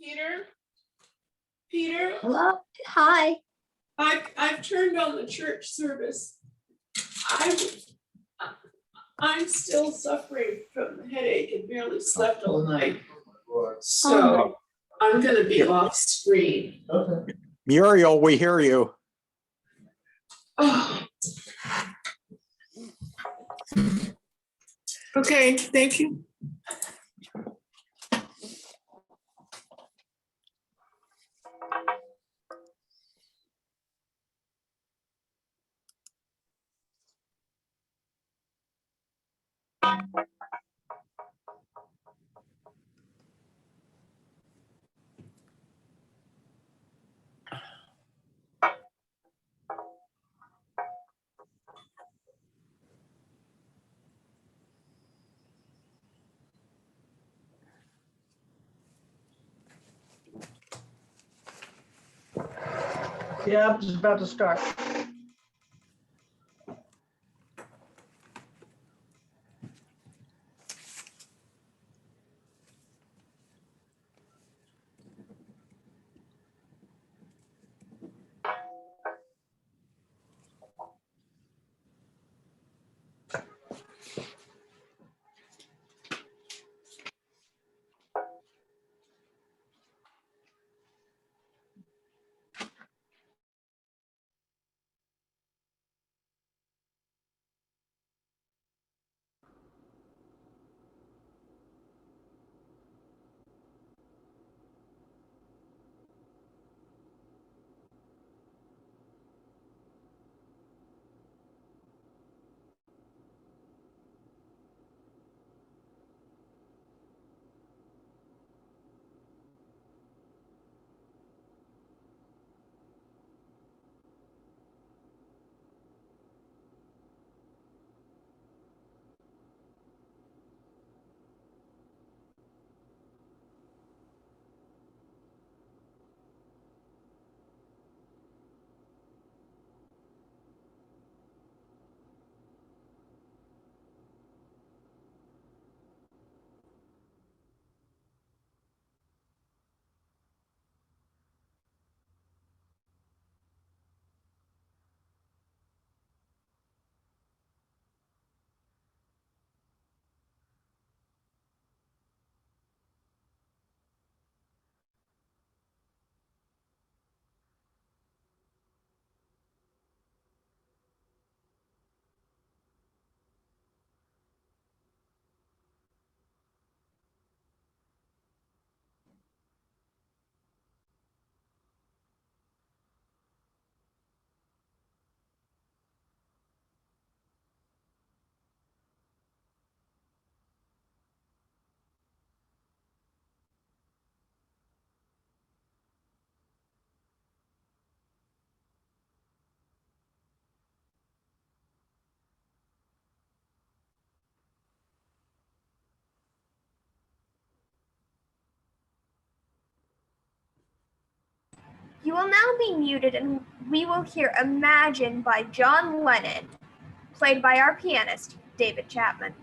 Peter? Peter? Hello? Hi. I've turned on the church service. I'm still suffering from the headache and barely slept all night. So I'm gonna be off screen. Okay. Muriel, we hear you. Oh. Okay, thank you. Yeah, I'm just about to start. You will now be muted and we will hear Imagine by John Lennon, played by our pianist, David Chapman.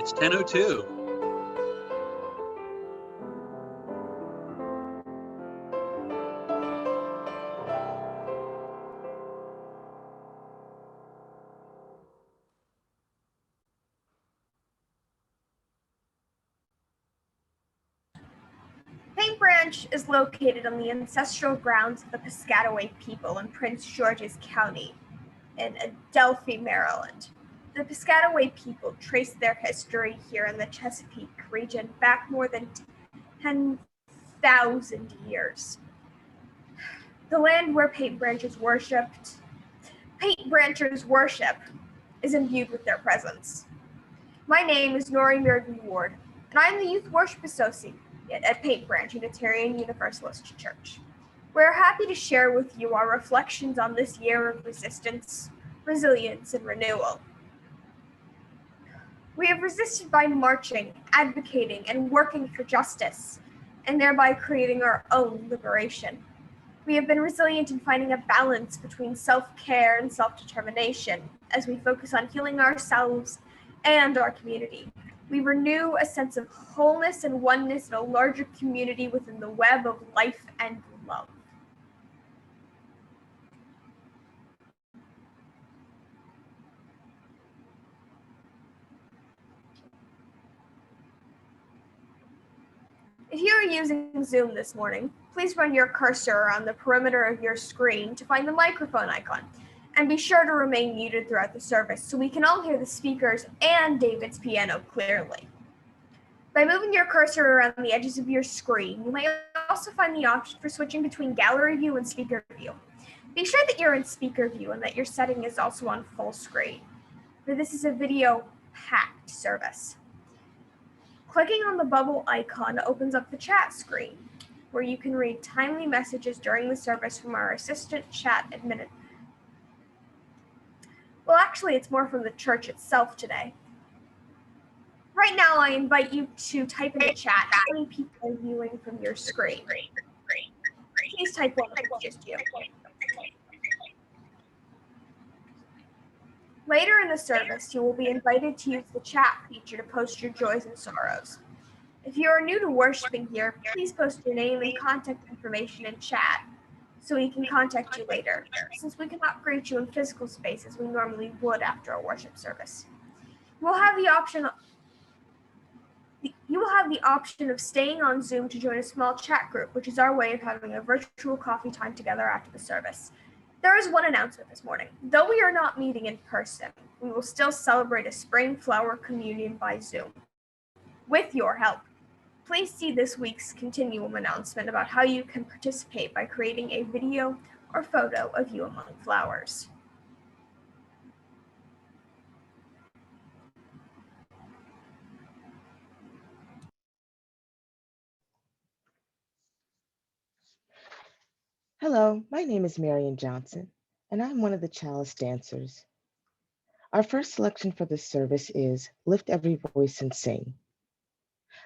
It's 10:02. Paint Branch is located on the ancestral grounds of the Piscataway people in Prince George's County in Adelphi, Maryland. The Piscataway people traced their history here in the Chesapeake region back more than 10,000 years. The land where Paint Branchers worship is imbued with their presence. My name is Nori Myrdon-Ward, and I'm the Youth Worship Associate at Paint Branch Unitarian Universalist Church. We're happy to share with you our reflections on this year of resistance, resilience, and renewal. We have resisted by marching, advocating, and working for justice, and thereby creating our own liberation. We have been resilient in finding a balance between self-care and self-determination as we focus on healing ourselves and our community. We renew a sense of wholeness and oneness in a larger community within the web of life and love. If you are using Zoom this morning, please run your cursor around the perimeter of your screen to find the microphone icon, and be sure to remain muted throughout the service so we can all hear the speakers and David's piano clearly. By moving your cursor around the edges of your screen, you might also find the option for switching between gallery view and speaker view. Be sure that you're in speaker view and that your setting is also on full screen, for this is a video-packed service. Clicking on the bubble icon opens up the chat screen, where you can read timely messages during the service from our assistant chat admin. Well, actually, it's more from the church itself today. Right now, I invite you to type in the chat how many people are viewing from your screen. Please type one, just you. Later in the service, you will be invited to use the chat feature to post your joys and sorrows. If you are new to worshiping here, please post your name and contact information in chat so we can contact you later, since we cannot greet you in physical space as we normally would after a worship service. You will have the option of staying on Zoom to join a small chat group, which is our way of having a virtual coffee time together after the service. There is one announcement this morning. Though we are not meeting in person, we will still celebrate a spring flower communion by Zoom. With your help, please see this week's continuum announcement about how you can participate by creating a video or photo of you among flowers. Hello, my name is Marion Johnson, and I'm one of the Chalice dancers. Our first selection for this service is Lift Every Voice and Sing.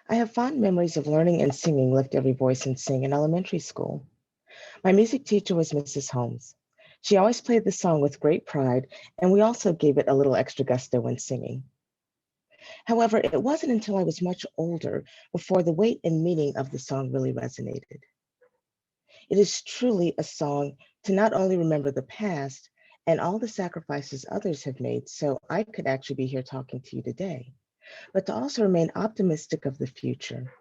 I have fond memories of learning and singing Lift Every Voice and Sing in elementary school. My music teacher was Mrs. Holmes. She always played the song with great pride, and we also gave it a little extra gusto when singing. However, it wasn't until I was much older before the weight and meaning of the song really resonated. It is truly a song to not only remember the past and all the sacrifices others have made so I could actually be here talking to you today, but to also remain optimistic of the future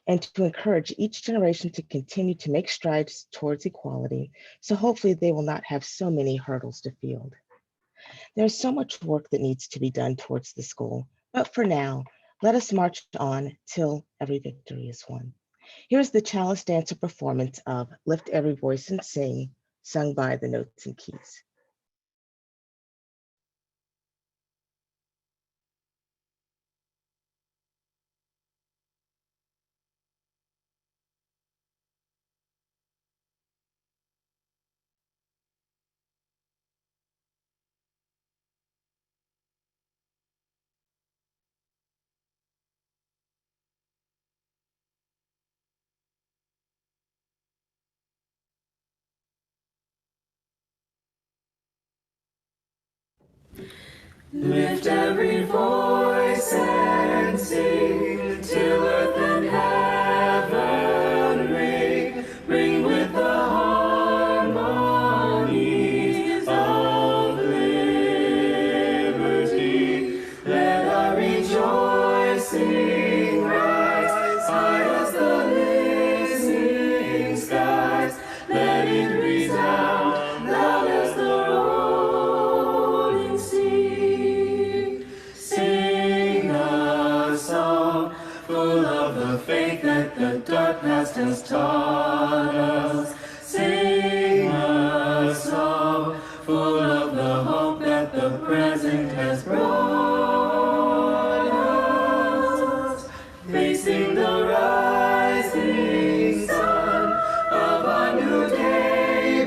and to encourage each generation to continue to make strides towards equality, so hopefully they will not have so many hurdles to field. There's so much work that needs to be done towards this goal, but for now, let us march on till every victory is won. Here's the Chalice Dancer performance of Lift Every Voice and Sing, sung by the Notes and Keys. Lift every voice and sing till earth and heaven ring. Ring with the harmonies of liberty. Let our rejoicing rise high as the listening skies. Let it resound loud as the rolling sea. Sing a song full of the faith that the dark past has taught us. Sing a song full of the hope that the present has brought us. Facing the rising sun of our new day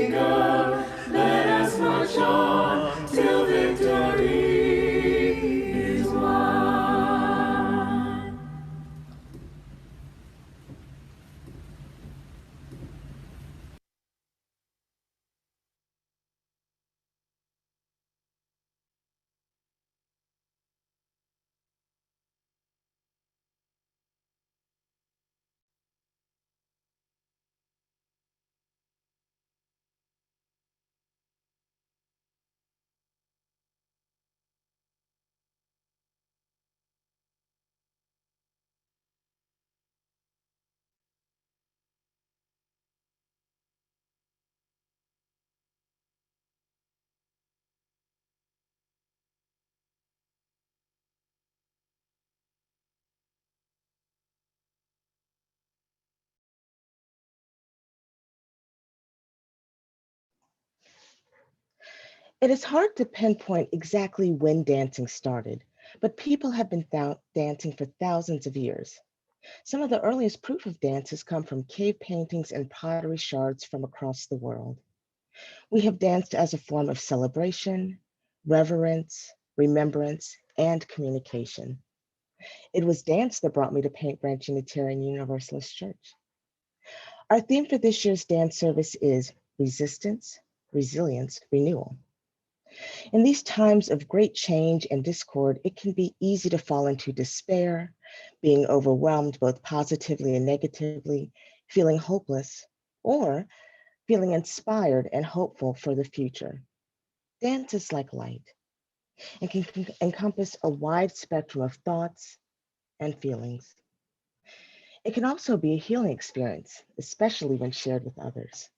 begun, let us march on till victory is won. It is hard to pinpoint exactly when dancing started, but people have been dancing for thousands of years. Some of the earliest proof of dances come from cave paintings and pottery shards from across the world. We have danced as a form of celebration, reverence, remembrance, and communication. It was dance that brought me to Paint Branch Unitarian Universalist Church. Our theme for this year's dance service is resistance, resilience, renewal. In these times of great change and discord, it can be easy to fall into despair, being overwhelmed both positively and negatively, feeling hopeless, or feeling inspired and hopeful for the future. Dance is like light and can encompass a wide spectrum of thoughts and feelings. It can also be a healing experience, especially when shared with others.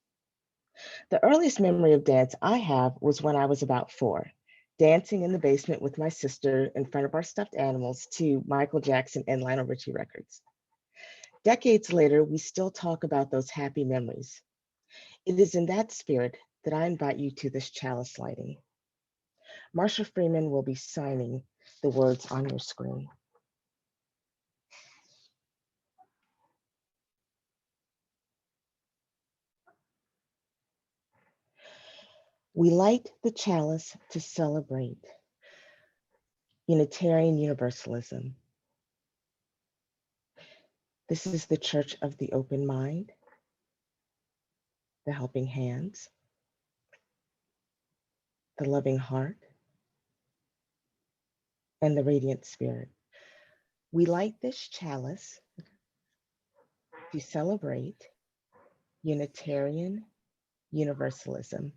The earliest memory of dance I have was when I was about 4, dancing in the basement with my sister in front of our stuffed animals to Michael Jackson and Lionel Richie records. Decades later, we still talk about those happy memories. It is in that spirit that I invite you to this chalice lighting. Marsha Freeman will be signing the words on your screen. We light the chalice to celebrate Unitarian Universalism. This is the Church of the Open Mind, the Helping Hands, the Loving Heart, and the Radiant Spirit. We light this chalice to celebrate Unitarian Universalism.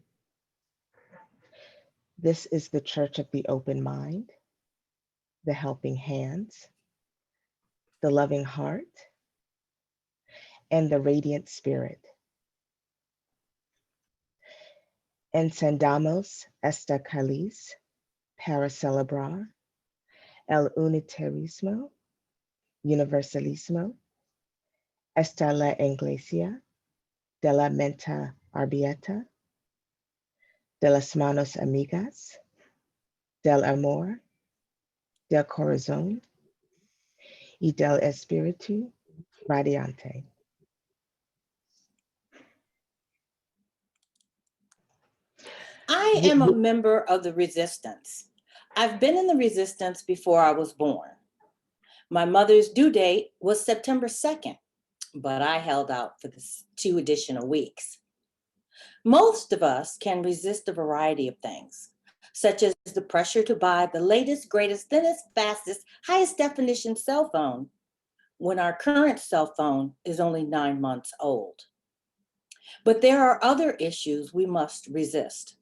This is the Church of the Open Mind, the Helping Hands, the Loving Heart, and the Radiant Spirit. Encendamos esta Chalice para celebrar el unitarismo, universalismo, esta la iglesia de la mente abierta, de las manos amigas, del amor, del corazón y del espíritu radiante. I am a member of the resistance. I've been in the resistance before I was born. My mother's due date was September 2nd, but I held out for the 2 additional weeks. Most of us can resist a variety of things, such as the pressure to buy the latest, greatest, thinnest, fastest, highest definition cell phone when our current cell phone is only 9 months old. But there are other issues we must resist.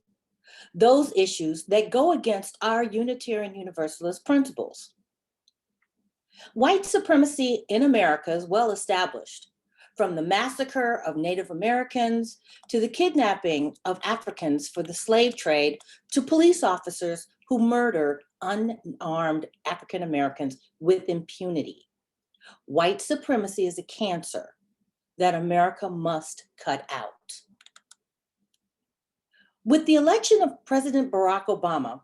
Those issues that go against our Unitarian Universalist principles. White supremacy in America is well established, from the massacre of Native Americans to the kidnapping of Africans for the slave trade to police officers who murder unarmed African Americans with impunity. White supremacy is a cancer that America must cut out. With the election of President Barack Obama,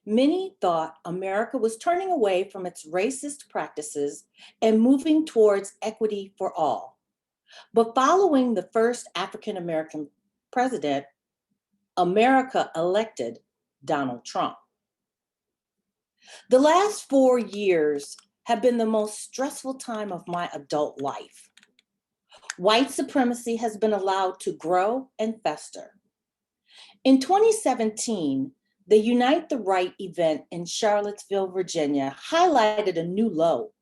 many thought America was turning away from its racist practices and moving towards equity for all. But following the first African American president, America elected Donald Trump. The last 4 years have been the most stressful time of my adult life. White supremacy has been allowed to grow and fester. In 2017, the Unite the Right event in Charlottesville, Virginia, highlighted a new low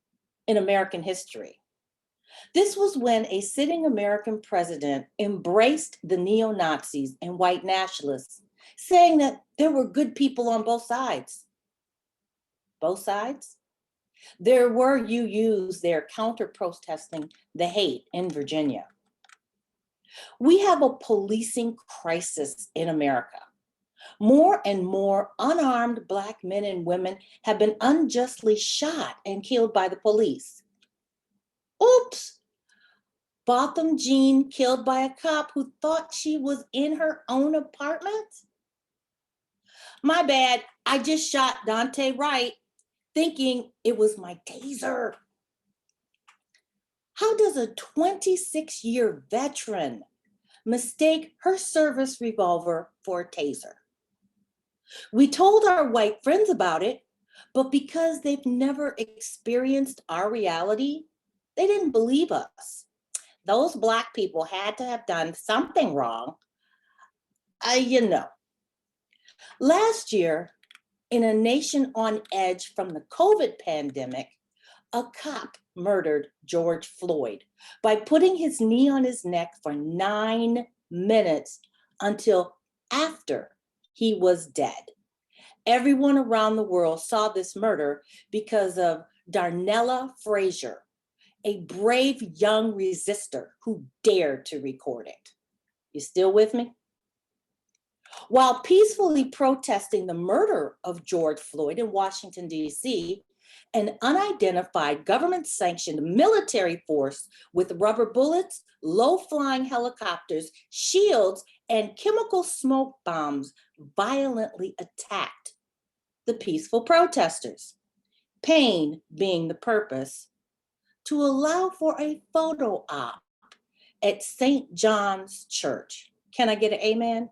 in American history. This was when a sitting American president embraced the neo-Nazis and white nationalists, saying that there were good people on both sides. Both sides? There were UUs there counter-protesting the hate in Virginia. We have a policing crisis in America. More and more unarmed Black men and women have been unjustly shot and killed by the police. Oops! Botham Jean killed by a cop who thought she was in her own apartment? My bad, I just shot Dante Wright thinking it was my taser. How does a 26-year veteran mistake her service revolver for a taser? We told our white friends about it, but because they've never experienced our reality, they didn't believe us. Those Black people had to have done something wrong. Last year, in a nation on edge from the COVID pandemic, a cop murdered George Floyd by putting his knee on his neck for 9 minutes until after he was dead. Everyone around the world saw this murder because of Darnella Frazier, a brave young resistor who dared to record it. You still with me? While peacefully protesting the murder of George Floyd in Washington, D.C., an unidentified government-sanctioned military force with rubber bullets, low-flying helicopters, shields, and chemical smoke bombs violently attacked the peaceful protesters, pain being the purpose, to allow for a photo op at St. John's Church. Can I get an amen?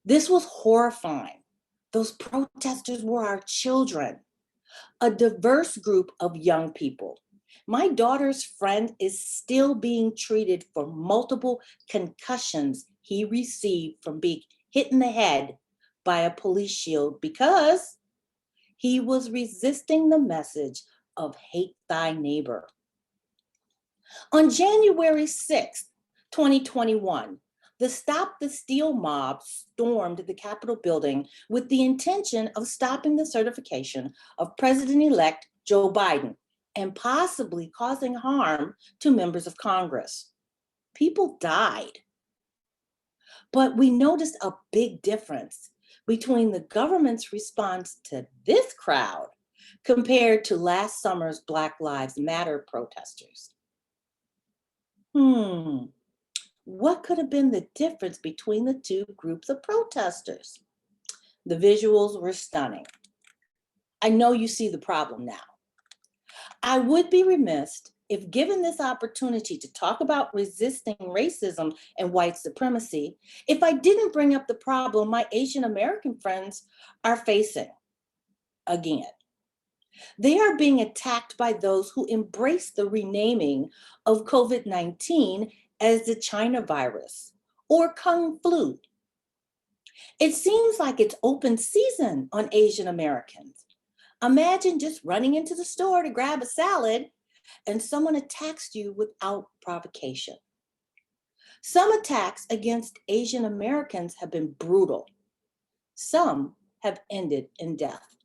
This was horrifying. Those protesters were our children, a diverse group of young people. My daughter's friend is still being treated for multiple concussions he received from being hit in the head by a police shield because he was resisting the message of hate thy neighbor. On January 6th, 2021, the Stop the Steal mob stormed the Capitol building with the intention of stopping the certification of President-elect Joe Biden and possibly causing harm to members of Congress. People died. But we noticed a big difference between the government's response to this crowd compared to last summer's Black Lives Matter protesters. What could have been the difference between the two groups of protesters? The visuals were stunning. I know you see the problem now. I would be remiss if given this opportunity to talk about resisting racism and white supremacy, if I didn't bring up the problem my Asian American friends are facing again. They are being attacked by those who embrace the renaming of COVID-19 as the China virus or Kung flu. It seems like it's open season on Asian Americans. Imagine just running into the store to grab a salad and someone attacks you without provocation. Some attacks against Asian Americans have been brutal. Some have ended in death.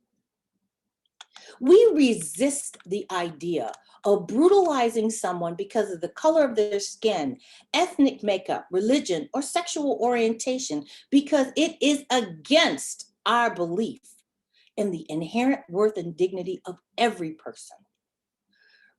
We resist the idea of brutalizing someone because of the color of their skin, ethnic makeup, religion, or sexual orientation because it is against our belief in the inherent worth and dignity of every person.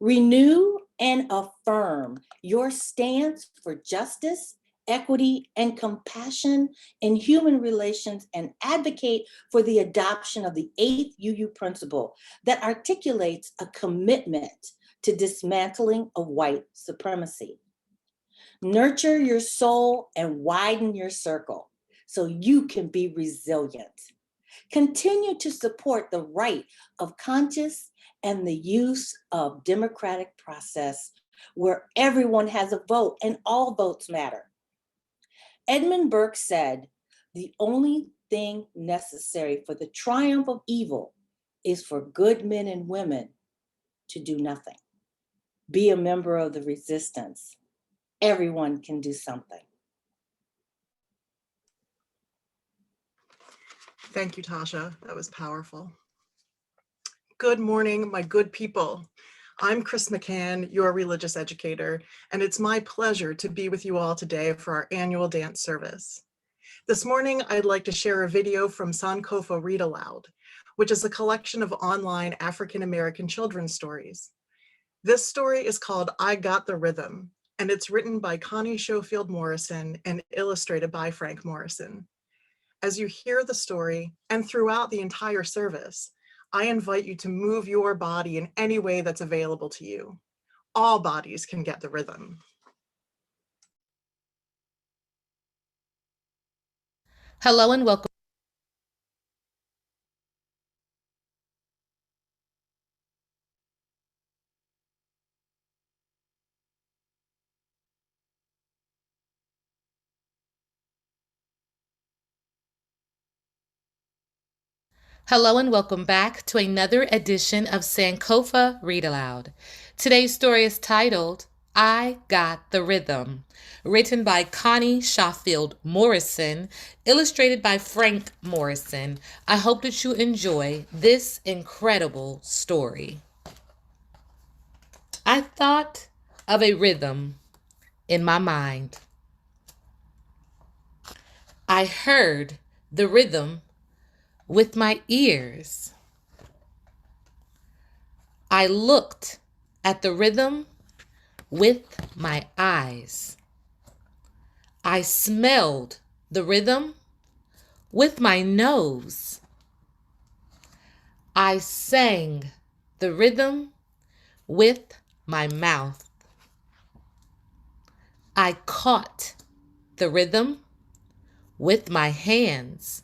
Renew and affirm your stance for justice, equity, and compassion in human relations, and advocate for the adoption of the 8th UU principle that articulates a commitment to dismantling of white supremacy. Nurture your soul and widen your circle so you can be resilient. Continue to support the right of conscious and the use of democratic process where everyone has a vote and all votes matter. Edmund Burke said, "The only thing necessary for the triumph of evil is for good men and women to do nothing." Be a member of the resistance. Everyone can do something. Thank you, Tasha. That was powerful. Good morning, my good people. I'm Chris McCann, your religious educator, and it's my pleasure to be with you all today for our annual dance service. This morning, I'd like to share a video from Sankofa Read Aloud, which is a collection of online African-American children's stories. This story is called I Got the Rhythm, and it's written by Connie Schofield Morrison and illustrated by Frank Morrison. As you hear the story and throughout the entire service, I invite you to move your body in any way that's available to you. All bodies can get the rhythm. Hello and welcome. Hello and welcome back to another edition of Sankofa Read Aloud. Today's story is titled, I Got the Rhythm, written by Connie Schofield Morrison, illustrated by Frank Morrison. I hope that you enjoy this incredible story. I thought of a rhythm in my mind. I heard the rhythm with my ears. I looked at the rhythm with my eyes. I smelled the rhythm with my nose. I sang the rhythm with my mouth. I caught the rhythm with my hands.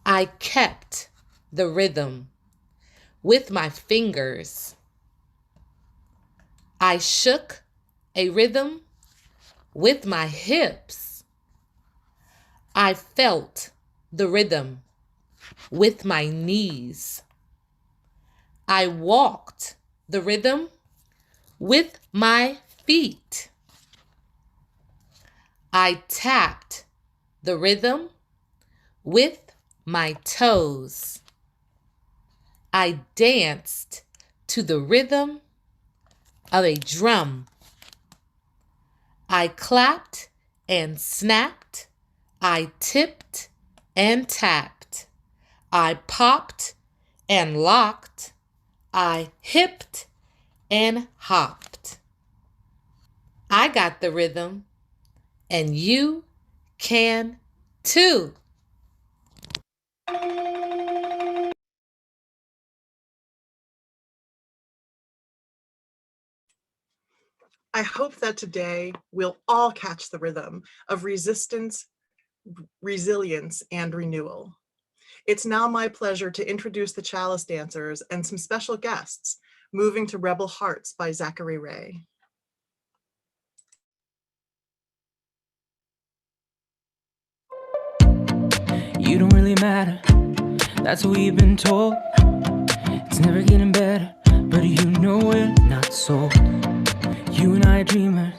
I kept the rhythm with my fingers. I shook a rhythm with my hips. I felt the rhythm with my knees. I walked the rhythm with my feet. I tapped the rhythm with my toes. I danced to the rhythm of a drum. I clapped and snapped. I tipped and tapped. I popped and locked. I hipped and hopped. I got the rhythm, and you can too. I hope that today we'll all catch the rhythm of resistance, resilience, and renewal. It's now my pleasure to introduce the Chalice dancers and some special guests, moving to Rebel Hearts by Zachary Ray. matter. That's what we've been told. It's never getting better, but you know we're not sold. You and I are dreamers,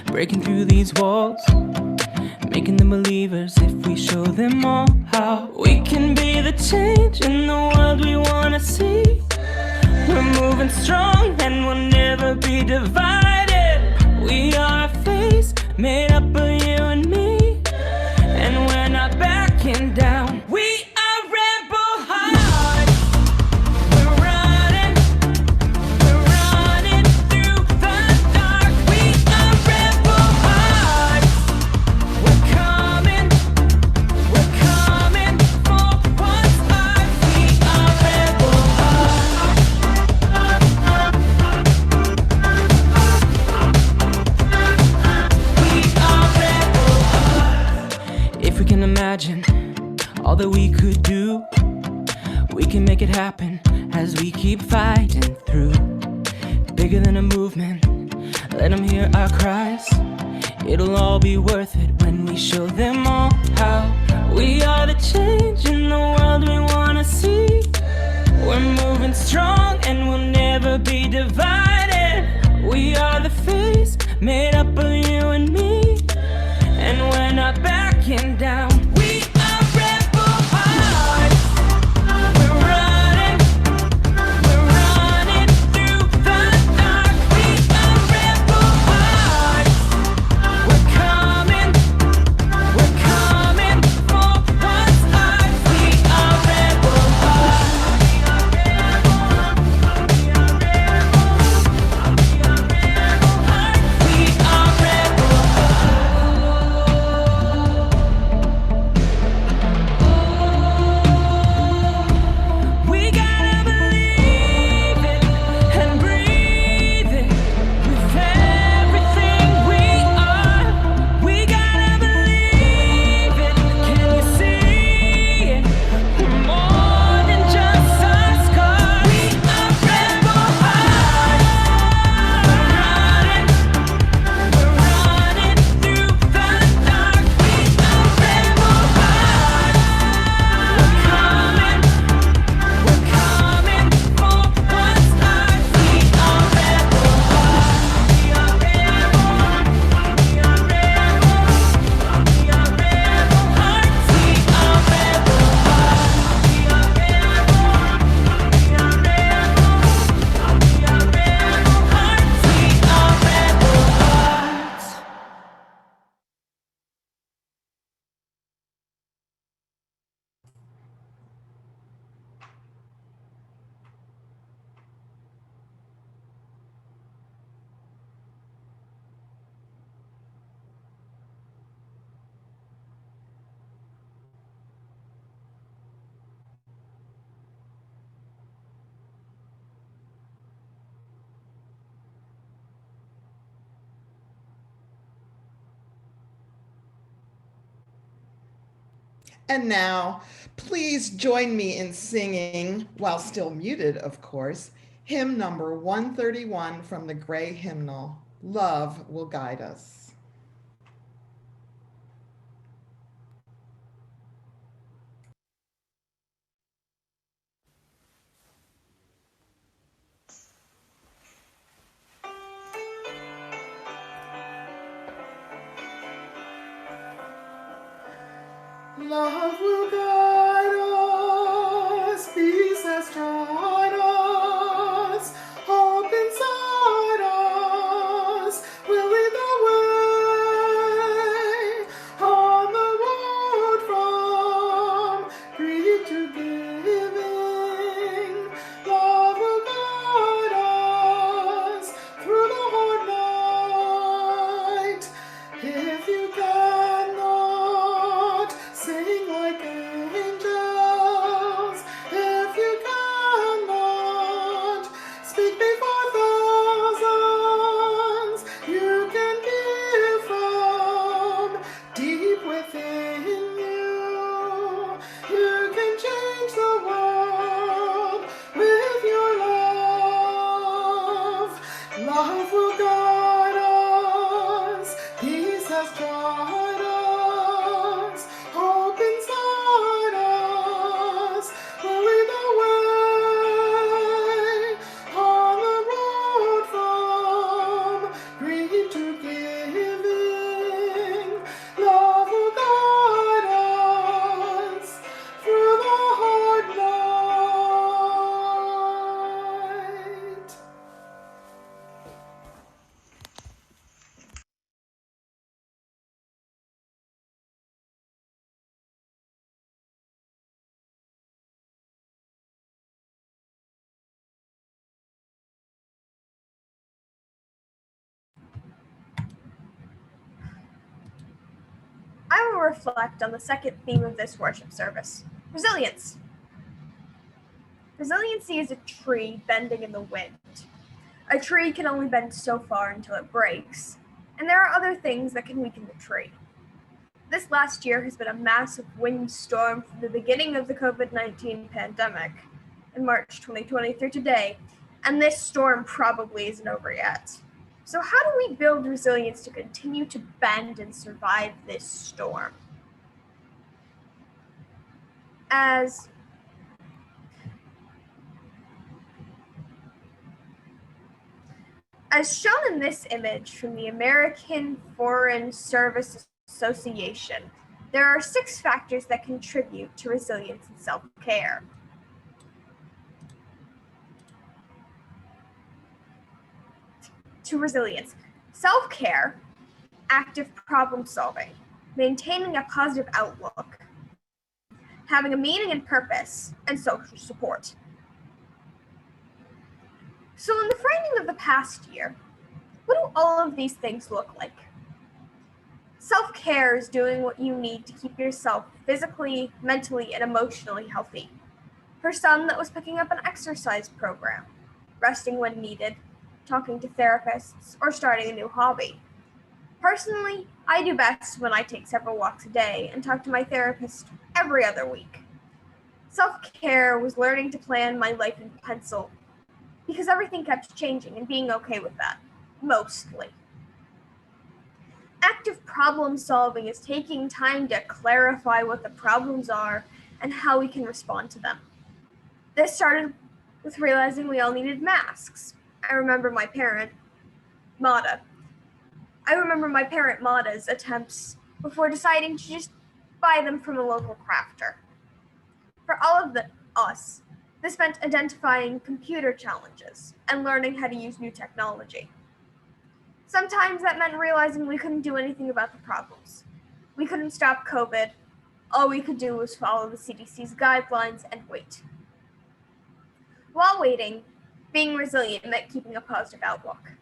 breaking through these walls, making them believers if we show them all how we can be the change in the world we wanna see. We're moving strong and we'll never be divided. We are a face made up of you and me, and we're not backing down. We are rebel hearts. We're running through the dark. We are rebel hearts. We're coming for what's ours. We are rebel hearts. We are rebel hearts. If we can imagine all that we could do, we can make it happen as we keep fighting through. Bigger than a movement, let them hear our cries. It'll all be worth it when we show them all how we are the change in the world we wanna see. We're moving strong and we'll never be divided. We are the face made up of you and me, and we're not backing down. We are rebel hearts. We're running through the dark. We are rebel hearts. We're coming for what's ours. We are rebel hearts. We are rebel hearts. We are rebel hearts. We gotta believe it and breathe it with everything we are. We gotta believe it. Can you see it? We're more than just a scar. We are rebel hearts. We're running through the dark. We are rebel hearts. We're coming for what's ours. We are rebel hearts. We are rebel hearts. We are rebel hearts. We are rebel hearts. We are rebel hearts. We are rebel hearts. We are rebel hearts. And now, please join me in singing, while still muted, of course, hymn number 131 from the Gray Hymnal, Love Will Guide Us. Love will guide us, peace has tried us, hope inside us will lead the way on the road from greed to giving. Love will guide us through the hard night. If you cannot sing like angels, I will reflect on the second theme of this worship service, resilience. Resiliency is a tree bending in the wind. A tree can only bend so far until it breaks, and there are other things that can weaken the tree. This last year has been a massive windstorm from the beginning of the COVID-19 pandemic in March 2020 through today, and this storm probably isn't over yet. So how do we build resilience to continue to bend and survive this storm? As shown in this image from the American Foreign Service Association, there are 6 factors that contribute to resilience and self-care. To resilience: self-care, active problem solving, maintaining a positive outlook, having a meaning and purpose, and social support. So in the framing of the past year, what do all of these things look like? Self-care is doing what you need to keep yourself physically, mentally, and emotionally healthy. For some, that was picking up an exercise program, resting when needed, talking to therapists, or starting a new hobby. Personally, I do best when I take several walks a day and talk to my therapist every other week. Self-care was learning to plan my life in pencil, because everything kept changing and being okay with that, mostly. Active problem solving is taking time to clarify what the problems are and how we can respond to them. This started with realizing we all needed masks. I remember my parent, Mada's attempts before deciding to just buy them from a local crafter. For all of us, this meant identifying computer challenges and learning how to use new technology. Sometimes that meant realizing we couldn't do anything about the problems. We couldn't stop COVID. All we could do was follow the CDC's guidelines and wait. While waiting, being resilient meant keeping a positive outlook.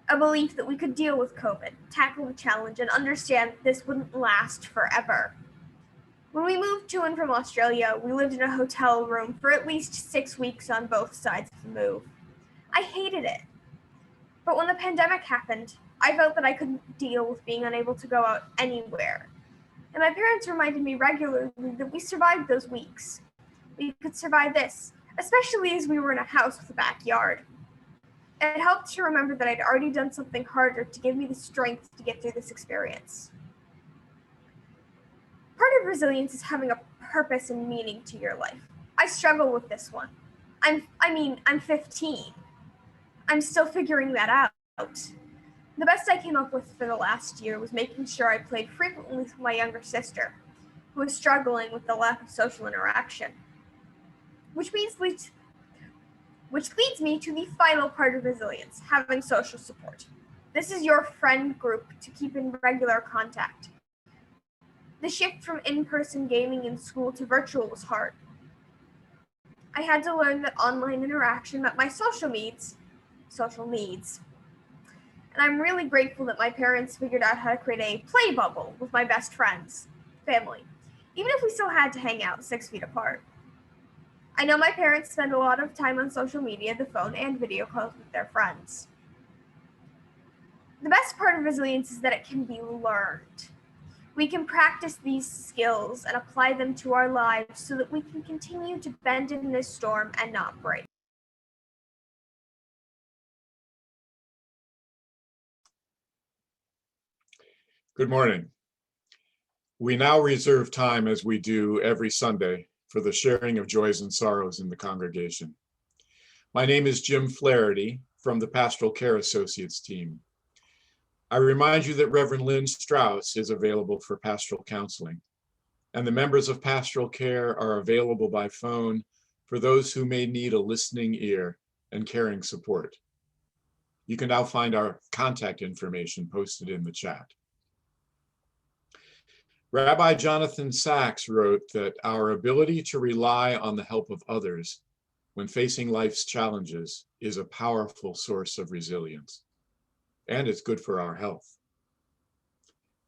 A belief that we could deal with COVID, tackle the challenge, and understand that this wouldn't last forever. When we moved to and from Australia, we lived in a hotel room for at least 6 weeks on both sides of the move. I hated it. But when the pandemic happened, I felt that I couldn't deal with being unable to go out anywhere. And my parents reminded me regularly that we survived those weeks. We could survive this, especially as we were in a house with a backyard. It helped to remember that I'd already done something harder to give me the strength to get through this experience. Part of resilience is having a purpose and meaning to your life. I struggle with this one. I'm 15. I'm still figuring that out. The best I came up with for the last year was making sure I played frequently with my younger sister, who was struggling with the lack of social interaction. Which leads me to the final part of resilience, having social support. This is your friend group to keep in regular contact. The shift from in-person gaming in school to virtual was hard. I had to learn that online interaction met my social needs. And I'm really grateful that my parents figured out how to create a play bubble with my best friends, family, even if we still had to hang out 6 feet apart. I know my parents spend a lot of time on social media, the phone, and video calls with their friends. The best part of resilience is that it can be learned. We can practice these skills and apply them to our lives so that we can continue to bend in this storm and not break. Good morning. We now reserve time, as we do every Sunday, for the sharing of joys and sorrows in the congregation. My name is Jim Flaherty from the Pastoral Care Associates team. I remind you that Reverend Lynn Strauss is available for pastoral counseling, and the members of Pastoral Care are available by phone for those who may need a listening ear and caring support. You can now find our contact information posted in the chat. Rabbi Jonathan Sachs wrote that our ability to rely on the help of others when facing life's challenges is a powerful source of resilience, and it's good for our health.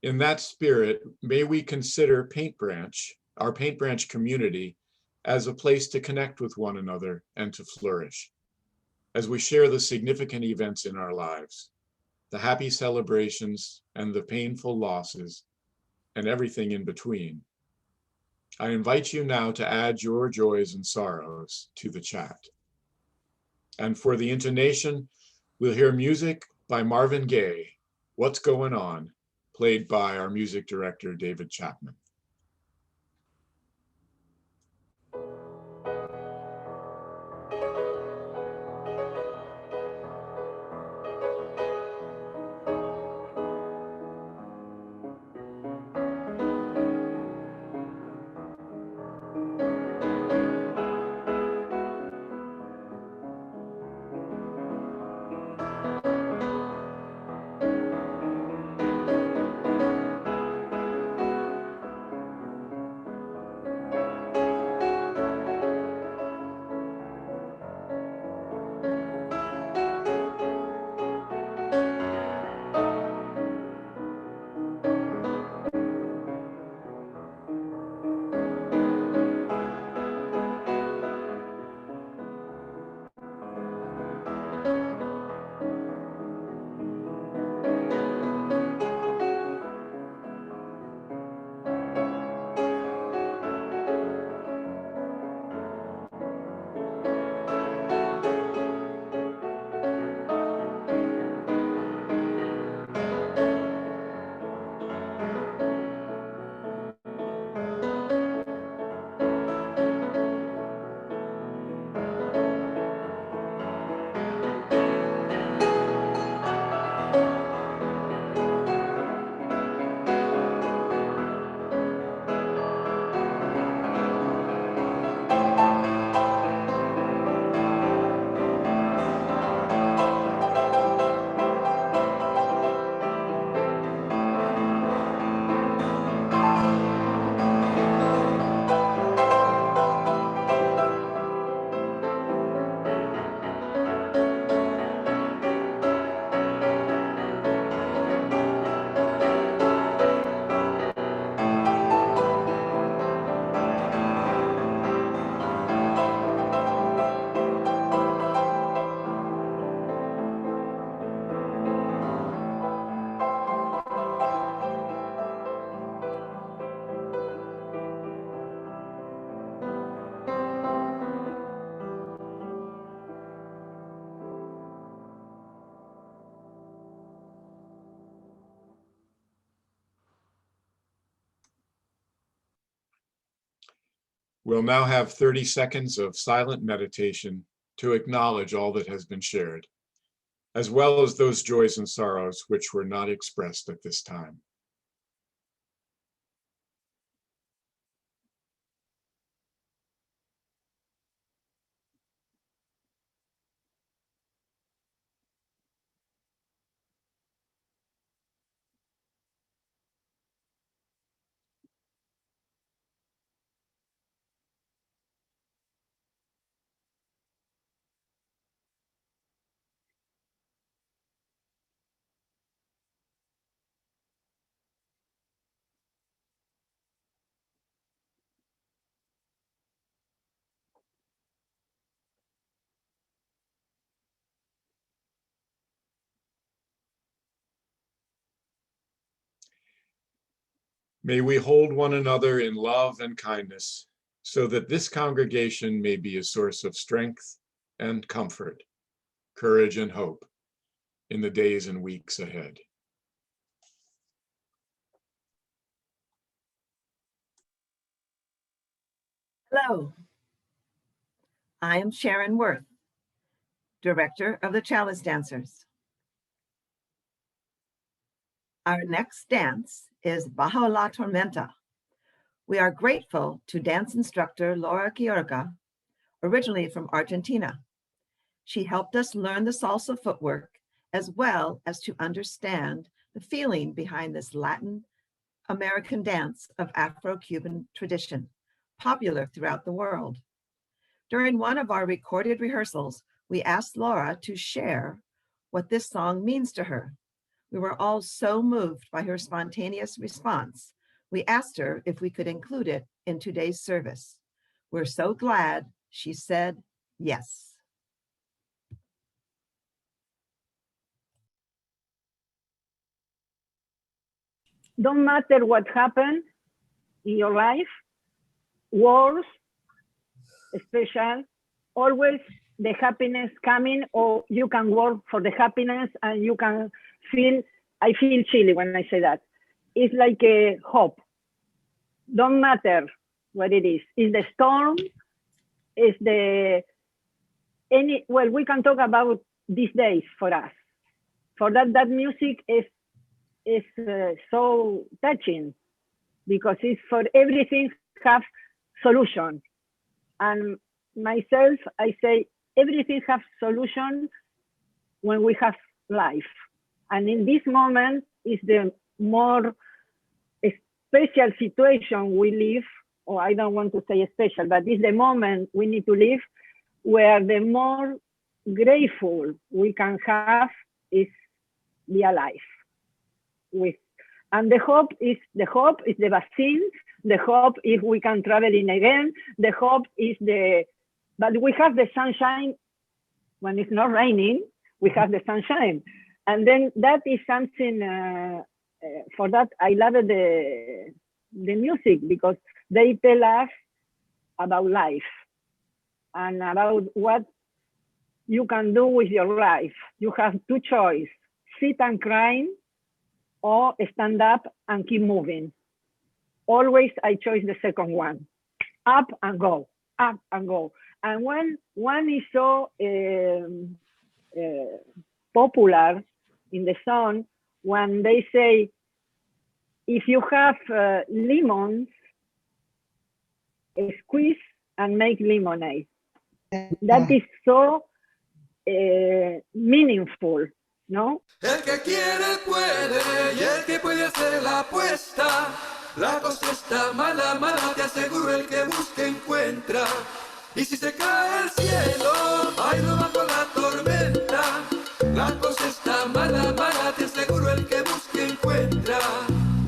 In that spirit, may we consider Paint Branch, our Paint Branch community, as a place to connect with one another and to flourish. As we share the significant events in our lives, the happy celebrations and the painful losses, and everything in between, I invite you now to add your joys and sorrows to the chat. And for the intonation, we'll hear music by Marvin Gaye, What's Going On, played by our music director, David Chapman. We'll now have 30 seconds of silent meditation to acknowledge all that has been shared, as well as those joys and sorrows which were not expressed at this time. May we hold one another in love and kindness, so that this congregation may be a source of strength and comfort, courage and hope in the days and weeks ahead. Hello, I am Sharon Werth, Director of the Chalice Dancers. Our next dance is Bajo la Tormenta. We are grateful to dance instructor Laura Quiroga, originally from Argentina. She helped us learn the salsa footwork as well as to understand the feeling behind this Latin American dance of Afro-Cuban tradition, popular throughout the world. During one of our recorded rehearsals, we asked Laura to share what this song means to her. We were all so moved by her spontaneous response. We asked her if we could include it in today's service. We're so glad she said yes. Don't matter what happened in your life, wars, special, always the happiness coming, or you can work for the happiness and you can feel, I feel chilly when I say that. It's like a hope. Don't matter what it is. It's the storm, it's the, well, we can talk about these days for us. For that music is so touching because it's for everything have solution. And myself, I say everything has solution when we have life. And in this moment is the more special situation we live, or I don't want to say special, but it's the moment we need to live where the more grateful we can have is be alive. And the hope is the vaccines, the hope if we can travel in again, the hope is but we have the sunshine when it's not raining, we have the sunshine. And then that is something, for that I love the music because they tell us about life and about what you can do with your life. You have two choices, sit and cry or stand up and keep moving. Always I choose the second one, up and go, up and go. And when one is so popular in the song, when they say, if you have lemons, squeeze and make lemonade. That is so meaningful, ¿no? El que quiere puede y el que puede hacer la apuesta. La cosa está mala, mala, te aseguro el que busca encuentra. Y si se cae el cielo, bailo bajo la tormenta. La cosa está mala, mala, te aseguro el que busca encuentra.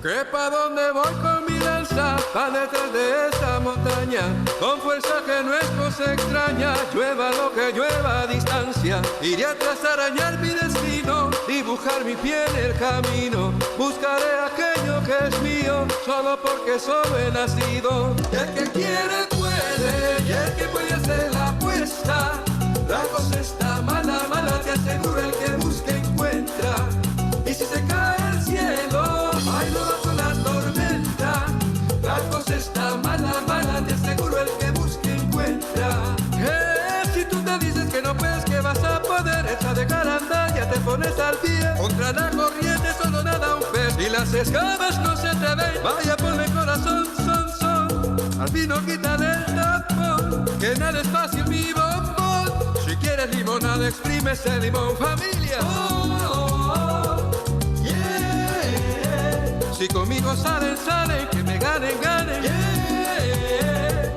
Que pa' dónde voy con mi lanza, pa' detrás de esa montaña, con fuerza que no es cosa extraña, llueva lo que llueva a distancia, iré atrás a arañar mi destino, dibujar mi pie en el camino, buscaré aquello que es mío, solo porque solo he nacido. Y el que quiere puede, y el que puede hacer la apuesta, la cosa está mala, mala, te aseguro el que busca encuentra, y si se cae el cielo, bailo bajo la tormenta. La cosa está mala, mala, te aseguro el que busque encuentra. Si tú te dices que no puedes, que vas a poder, echa de cara a andar, ya te pones al pie. Contra la corriente solo nada un pez, y las escamas no se te ven. Vaya, ponle corazón, son. Al vino quítale el tapón, que nada es fácil mi bombón. Si quieres limonada, exprime ese limón, familia. Si conmigo salen, salen, que me ganen, ganen. Yeah.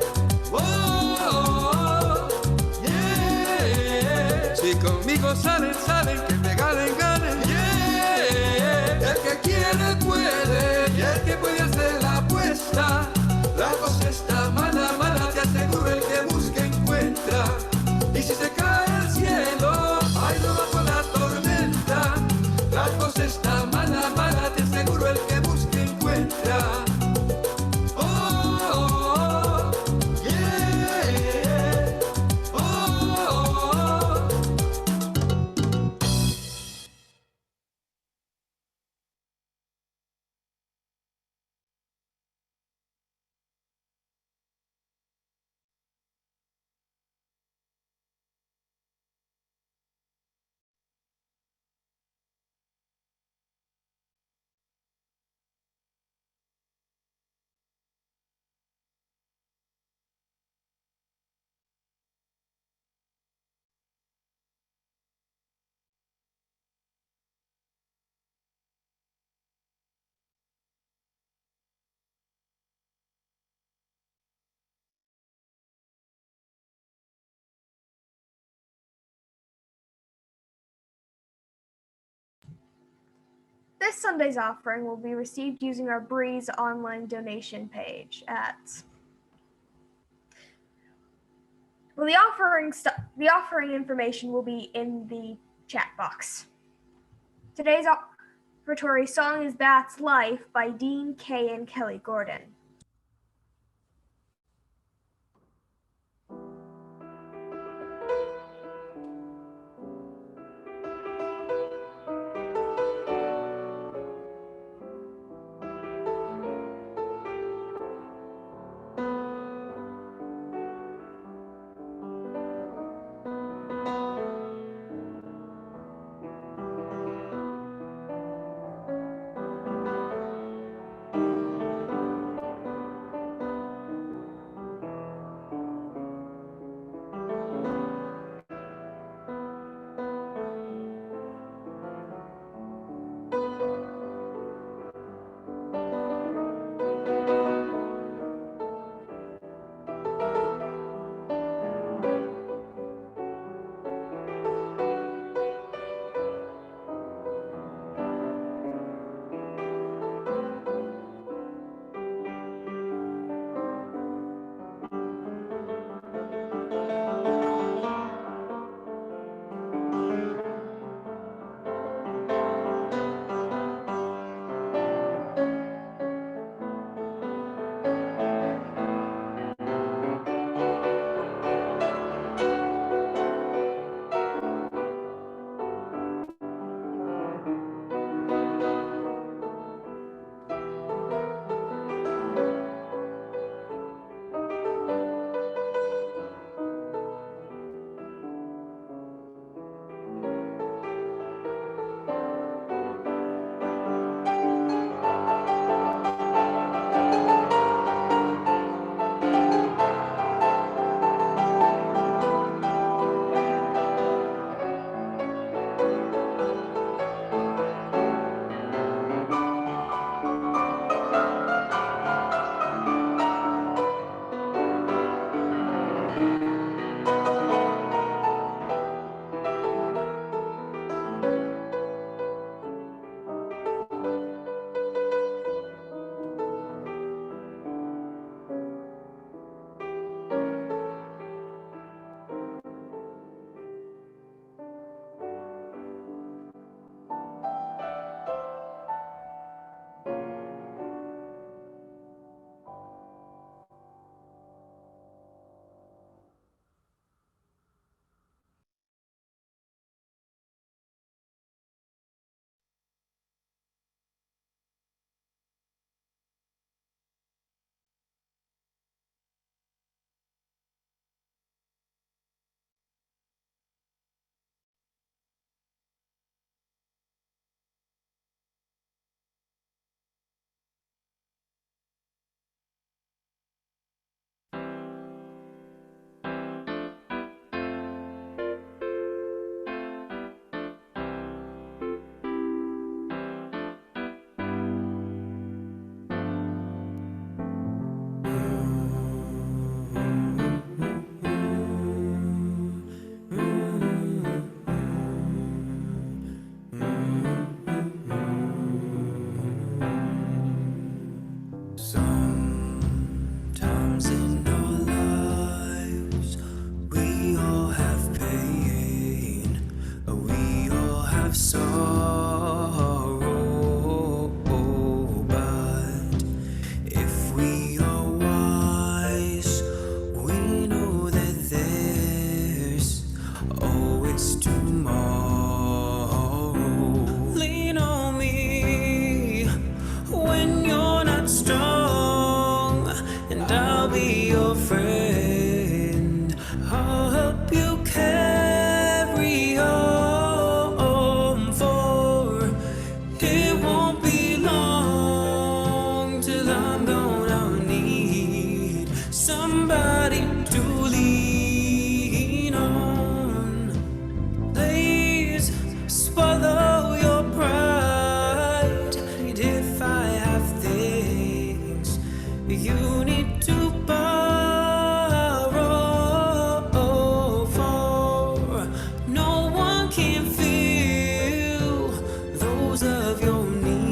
Oh, yeah. Si conmigo salen, salen, que me ganen, ganen. Yeah. El que quiere puede, y el que puede hacer la apuesta. La cosa está mala, mala, te aseguro el que busca encuentra. Y si se cae el cielo, bailo bajo la tormenta. La cosa está mala, mala, te aseguro el que busca encuentra. Oh, yeah. Oh, This Sunday's offering will be received using our Breeze online donation page at... Well, the offering information will be in the chat box. Today's offertory song is That's Life by Dean Kay and Kelly Gordon. of your needs.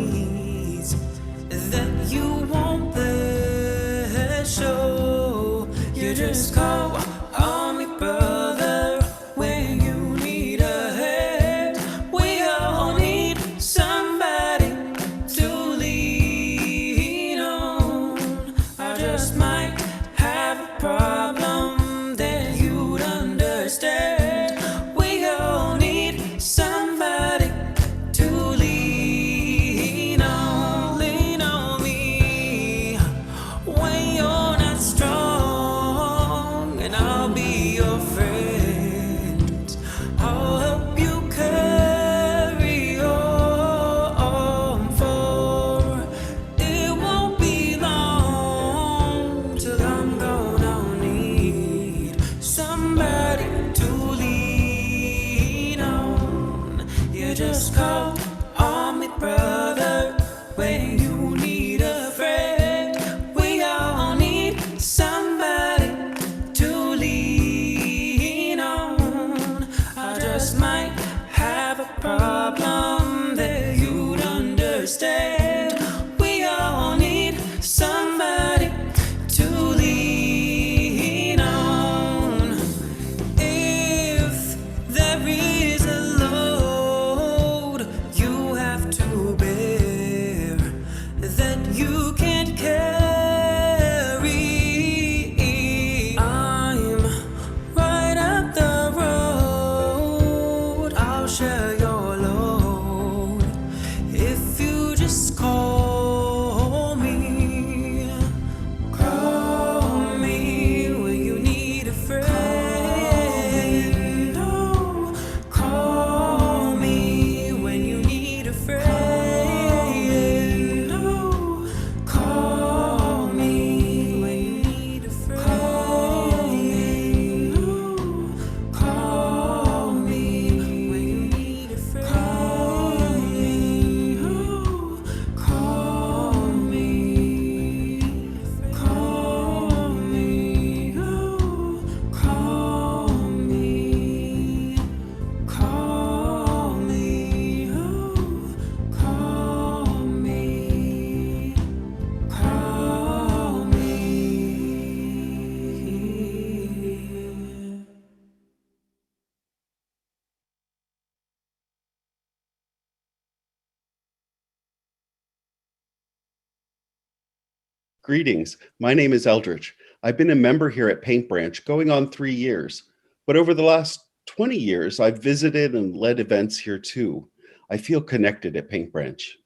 Greetings, my name is Eldridge. I've been a member here at Paint Branch going on 3 years, but over the last 20 years, I've visited and led events here too. I feel connected at Paint Branch.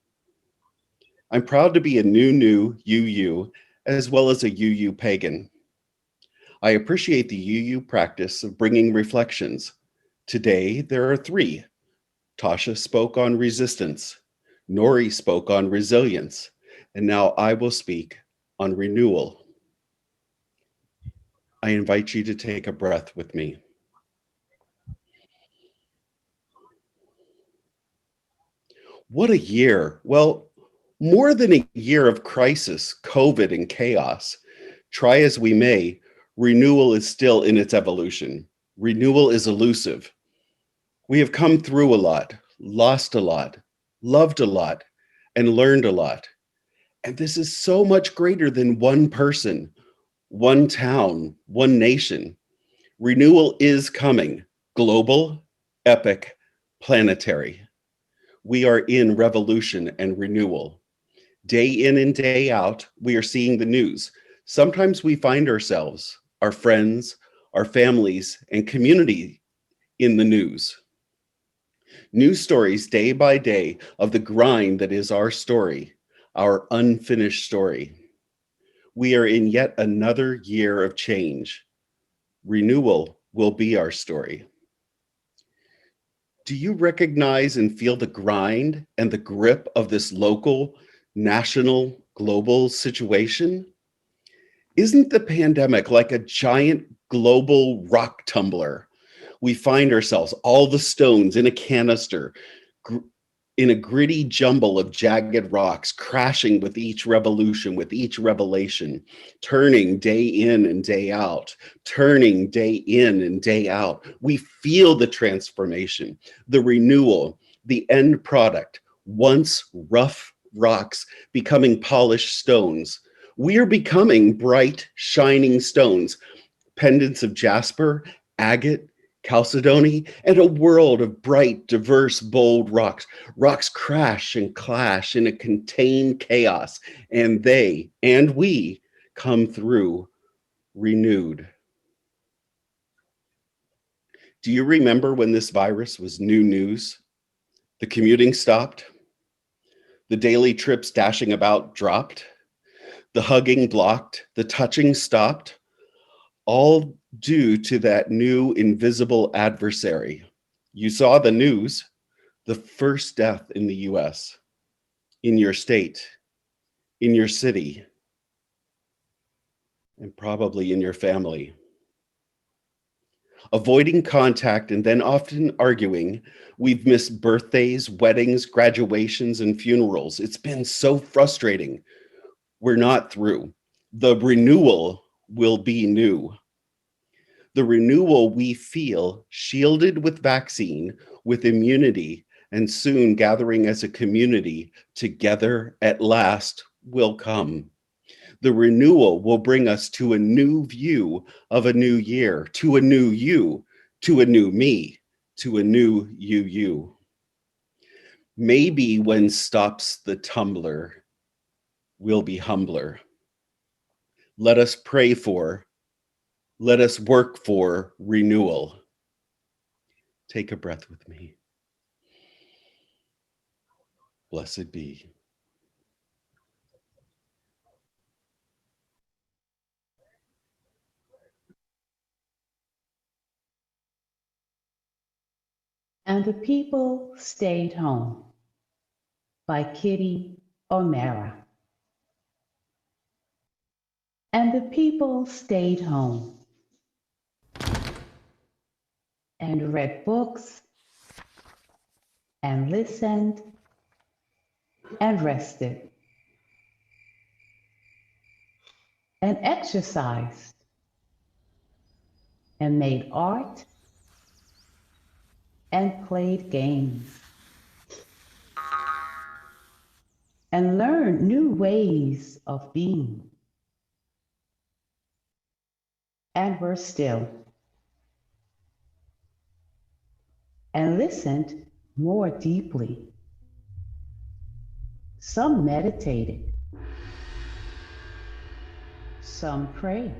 I'm proud to be a new UU, as well as a UU pagan. I appreciate the UU practice of bringing reflections. Today, there are 3. Tasha spoke on resistance, Nori spoke on resilience, and now I will speak on renewal. I invite you to take a breath with me. What a year. Well, more than a year of crisis, COVID, and chaos. Try as we may, renewal is still in its evolution. Renewal is elusive. We have come through a lot, lost a lot, loved a lot, and learned a lot. And this is so much greater than one person, one town, one nation. Renewal is coming, global, epic, planetary. We are in revolution and renewal. Day in and day out, we are seeing the news. Sometimes we find ourselves, our friends, our families, and community in the news. News stories day by day of the grind that is our story, our unfinished story. We are in yet another year of change. Renewal will be our story. Do you recognize and feel the grind and the grip of this local, national, global situation? Isn't the pandemic like a giant global rock tumbler? We find ourselves, all the stones in a canister, in a gritty jumble of jagged rocks, crashing with each revolution, with each revelation, turning day in and day out, turning day in and day out. We feel the transformation, the renewal, the end product, once rough rocks becoming polished stones. We are becoming bright, shining stones, pendants of jasper, agate, chalcedony, and a world of bright, diverse, bold rocks. Rocks crash and clash in a contained chaos, and they and we come through renewed. Do you remember when this virus was new news? The commuting stopped, the daily trips dashing about dropped, the hugging blocked, the touching stopped, all due to that new invisible adversary. You saw the news, the first death in the US, in your state, in your city, and probably in your family. Avoiding contact and then often arguing, we've missed birthdays, weddings, graduations, and funerals. It's been so frustrating. We're not through. The renewal will be new. The renewal we feel, shielded with vaccine, with immunity, and soon gathering as a community together at last will come. The renewal will bring us to a new view of a new year, to a new you, to a new me, to a new you. Maybe when stops the tumbler, we'll be humbler. Let us pray for, let us work for renewal. Take a breath with me. Blessed be. And the People Stayed Home by Kitty O'Mara. And the people stayed home and read books and listened and rested and exercised and made art and played games and learned new ways of being and were still and listened more deeply. Some meditated some prayed,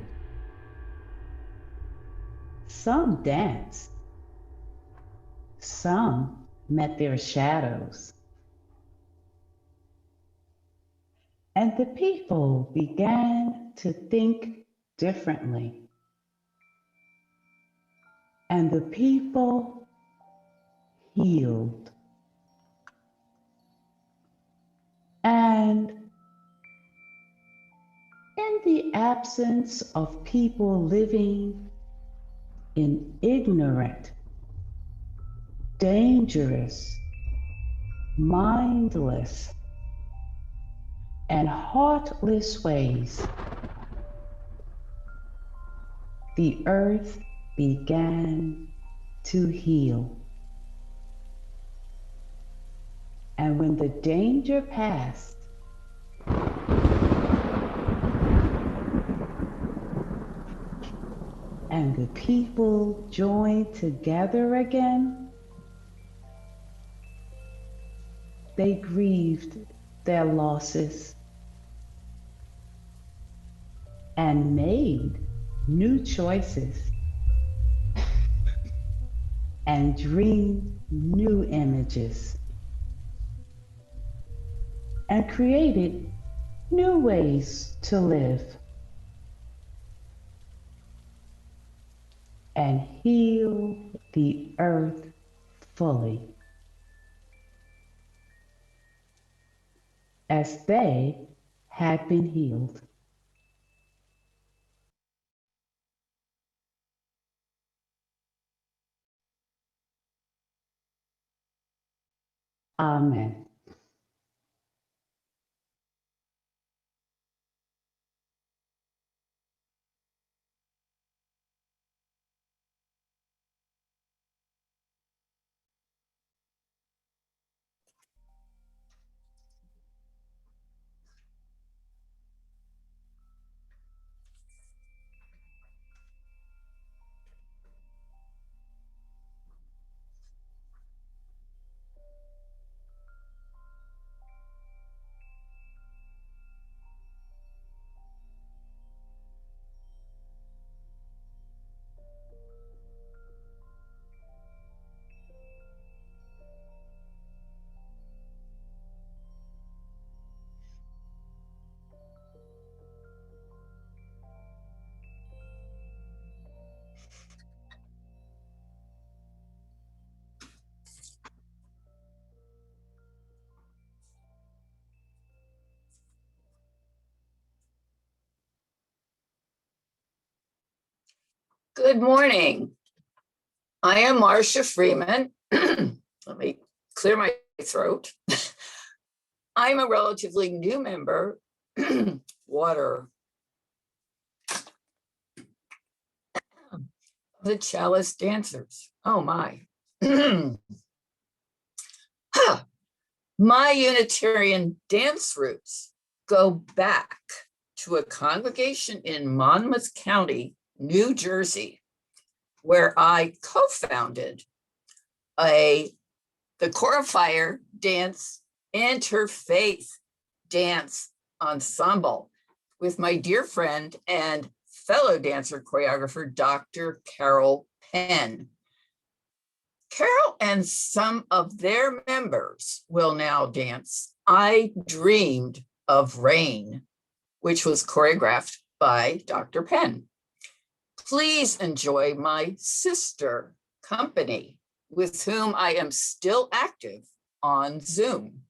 some danced, some met their shadows. And the people began to think differently. And the people healed. And in the absence of people living in ignorant, dangerous, mindless, and heartless ways, the earth began to heal. And when the danger passed, and the people joined together again, they grieved their losses and made new choices and dreamed new images and created new ways to live and heal the earth fully as they had been healed. Amen. Good morning. I am Marcia Freeman. Let me clear my throat. I'm a relatively new member. Water. The Chalice dancers. Oh my. My Unitarian dance roots go back to a congregation in Monmouth County, New Jersey, where I co-founded the Choreographer Dance Interfaith Dance Ensemble with my dear friend and fellow dancer choreographer, Dr. Carol Penn. Carol and some of their members will now dance I Dreamed of Rain, which was choreographed by Dr. Penn. Please enjoy my sister company, with whom I am still active on Zoom.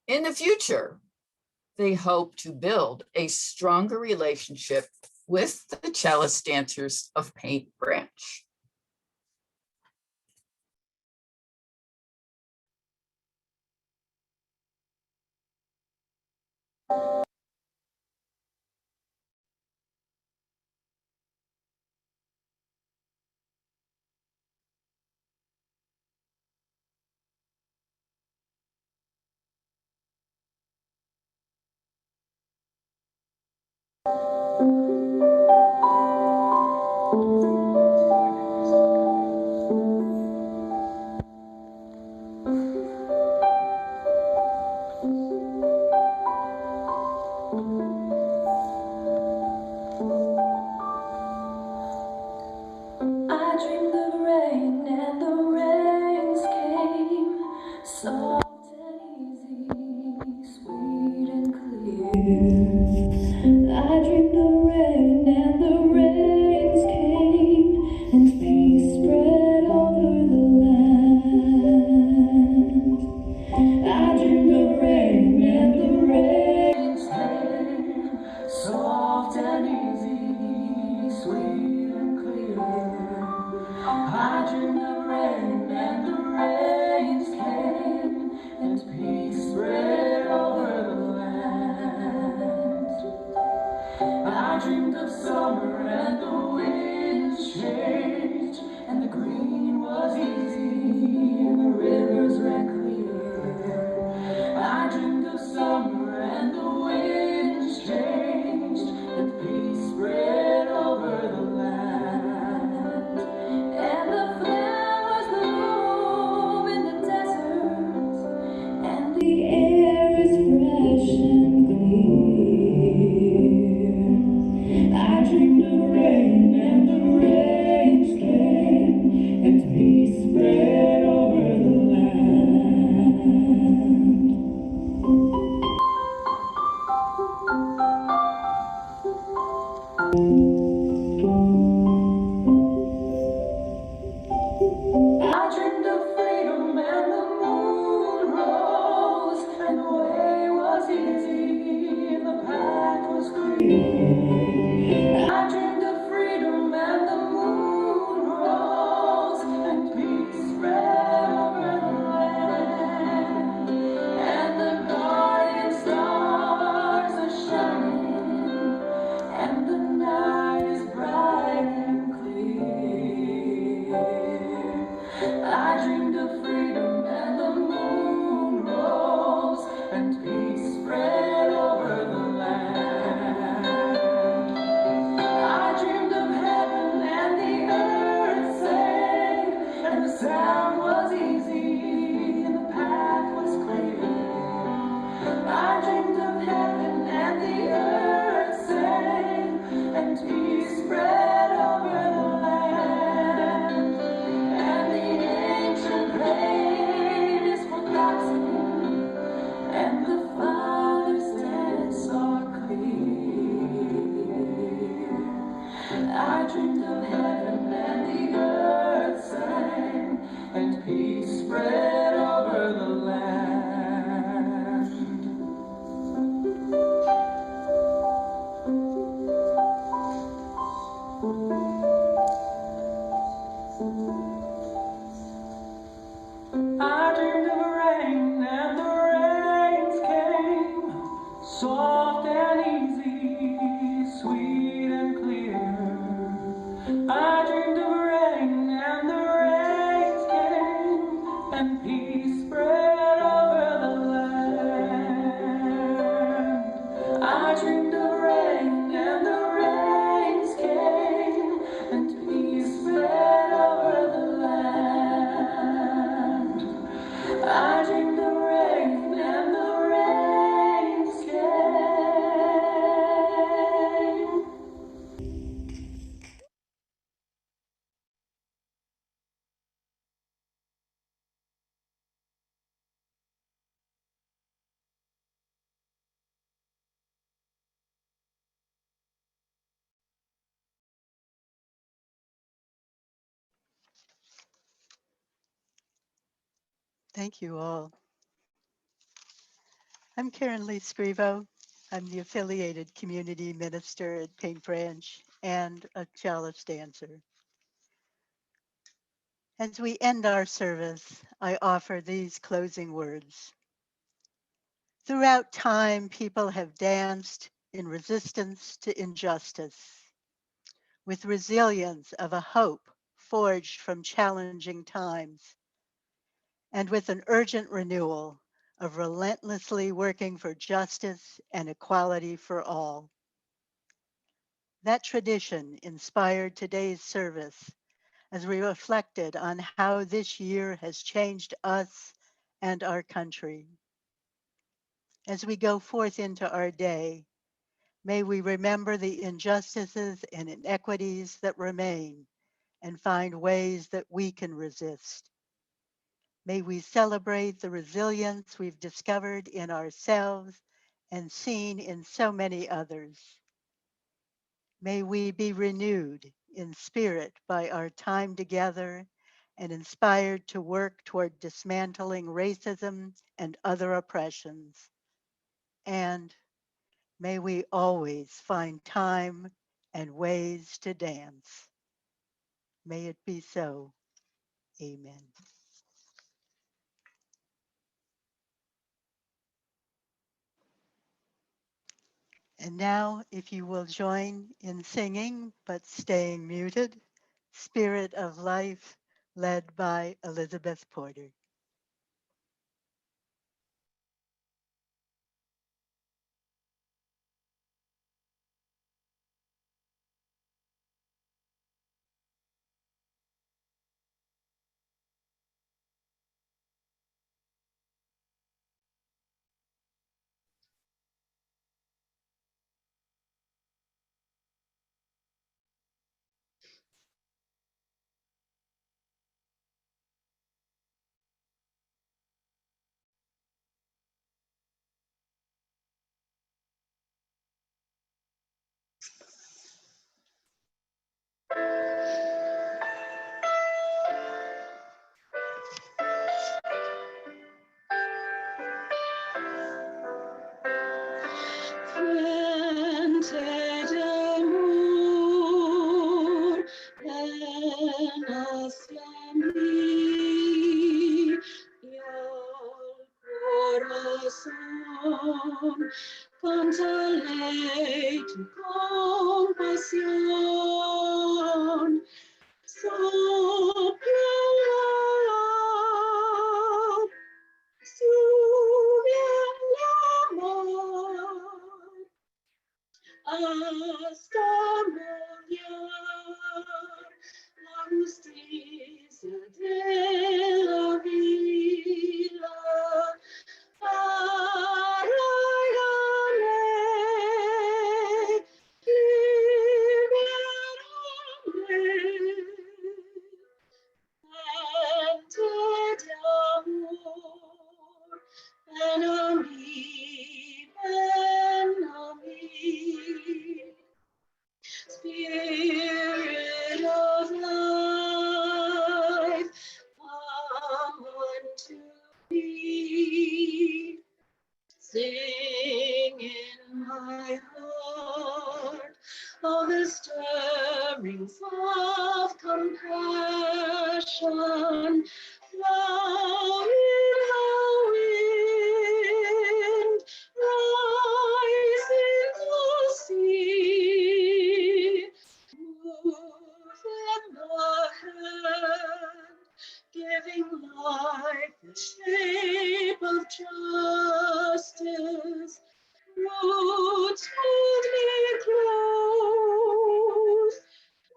In the future, they hope to build a stronger relationship with the Chalice dancers of Paint Branch. dreamed of heaven and the earth sang, and peace spread over the land. I dreamed of rain and the rains came, soft and easy, sweet and clear. I dreamed of rain and the rains came, and peace spread over the land. I dreamed of rain and the rains came, and peace spread over the land. I dreamed of rain and the rains came. Thank you all. I'm Karen Lee Scrivo. I'm the affiliated community minister at Paint Branch and a Chalice dancer. As we end our service, I offer these closing words. Throughout time, people have danced in resistance to injustice, with resilience of a hope forged from challenging times, and with an urgent renewal of relentlessly working for justice and equality for all. That tradition inspired today's service as we reflected on how this year has changed us and our country. As we go forth into our day, may we remember the injustices and inequities that remain and find ways that we can resist. May we celebrate the resilience we've discovered in ourselves and seen in so many others. May we be renewed in spirit by our time together and inspired to work toward dismantling racism and other oppressions. And may we always find time and ways to dance. May it be so. Amen. And now, if you will join in singing, but staying muted, Spirit of Life, led by Elizabeth Porter. Planted amor en mí, y al corazón cántale tu compasión. Sopla el amor hasta moldear la justicia de la vida para liberarme wings of compassion, flowing the wind, rise in the sea, move in the hand, giving life the shape of justice, roots firmly close,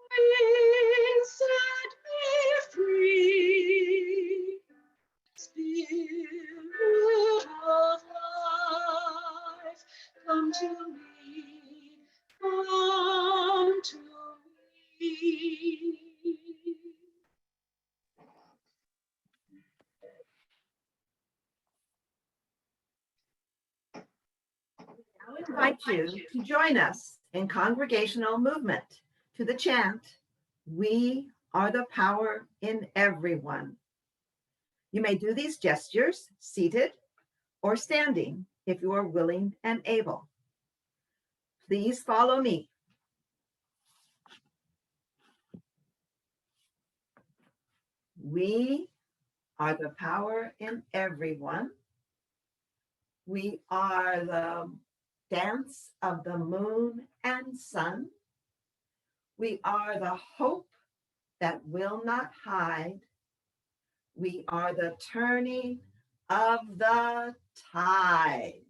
wings set me free. Spirit of life, come to me, come to me. I invite you to join us in congregational movement to the chant, "We are the power in everyone." You may do these gestures seated or standing if you are willing and able. Please follow me. We are the power in everyone. We are the dance of the moon and sun. We are the hope that will not hide. We are the turning of the tide.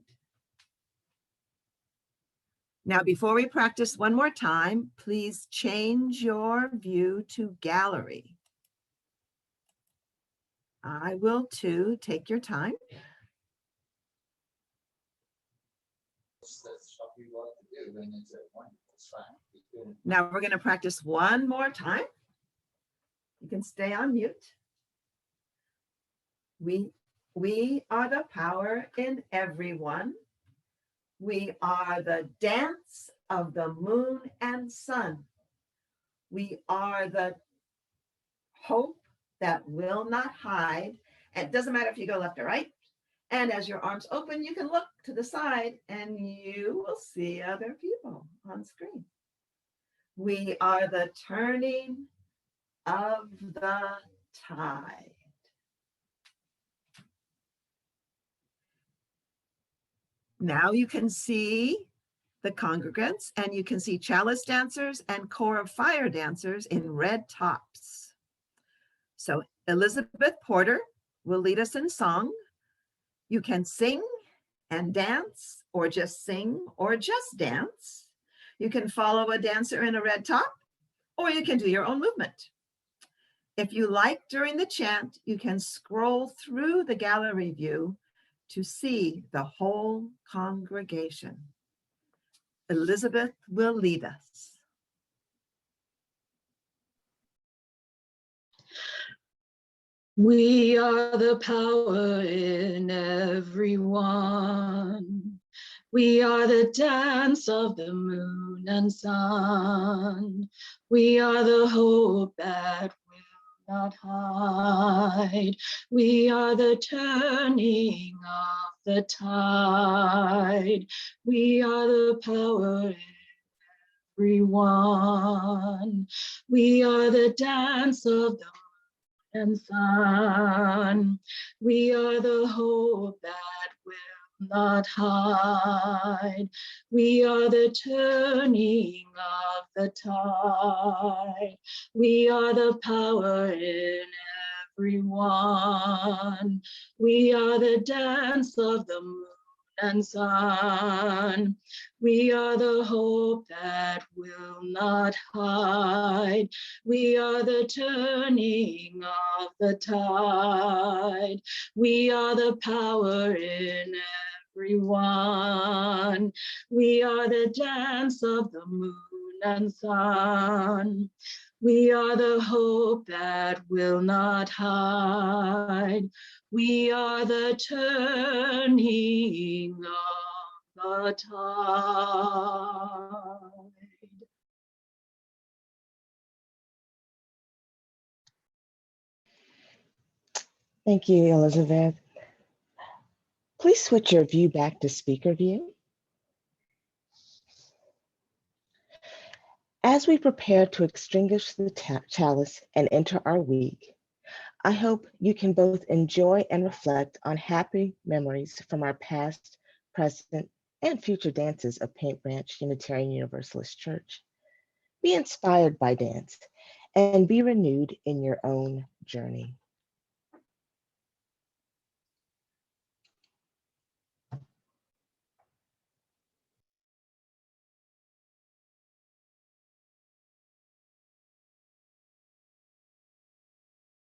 Now, before we practice one more time, please change your view to gallery. I will too. Take your time. Now we're going to practice one more time. You can stay on mute. We are the power in everyone. We are the dance of the moon and sun. We are the hope that will not hide. And it doesn't matter if you go left or right. And as your arms open, you can look to the side and you will see other people on screen. We are the turning of the tide. Now you can see the congregants and you can see chalice dancers and core of fire dancers in red tops. So Elizabeth Porter will lead us in song. You can sing and dance, or just sing, or just dance. You can follow a dancer in a red top, or you can do your own movement. If you like during the chant, you can scroll through the gallery view to see the whole congregation. Elizabeth will lead us. We are the power in everyone. We are the dance of the moon and sun. We are the hope that will not hide. We are the turning of the tide. We are the power in everyone. We are the dance of the and sun. We are the hope that will not hide. We are the turning of the tide. We are the power in everyone. We are the dance of the moon and sun. We are the hope that will not hide. We are the turning of the tide. We are the power in everyone. We are the dance of the moon and sun. We are the hope that will not hide. We are the turning of the tide. Thank you, Elizabeth. Please switch your view back to speaker view. As we prepare to extinguish the chalice and enter our week, I hope you can both enjoy and reflect on happy memories from our past, present, and future dances of Paint Branch Unitarian Universalist Church. Be inspired by dance and be renewed in your own journey.